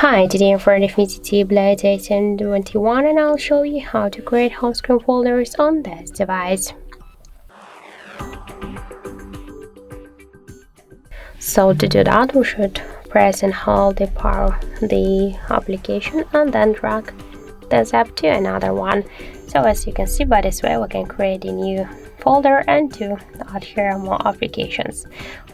Hi, today in front of me ZTE BLADE A71 and I'll show you how to create home screen folders on this device. So to do that, we should press and hold the application and then drag this app to another one. So as you can see, by this way we can create a new folder and to add here more applications.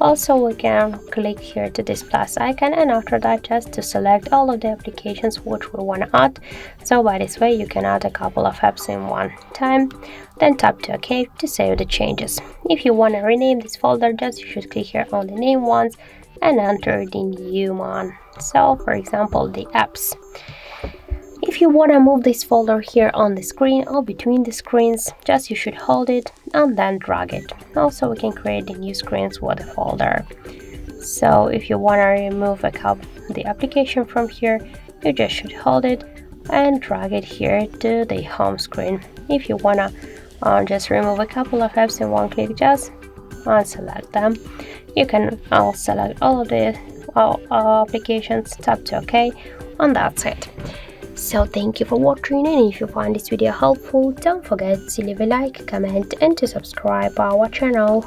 Also, we can click here to this plus icon, and after that just to select all of the applications which we want to add. So by this way you can add a couple of apps in one time, then tap to OK to save the changes. If you want to rename this folder, just you should click here on the name ones and enter the new one. So for example, the apps. If you want to move this folder here on the screen or between the screens, just you should hold it and then drag it. Also, we can create the new screens with the folder. So if you want to remove the application from here, you just should hold it and drag it here to the home screen. If you want to just remove a couple of apps in one click, just unselect them. You can select all of the applications, tap to OK, and that's it. So thank you for watching, and if you find this video helpful, don't forget to leave a like, comment and to subscribe our channel.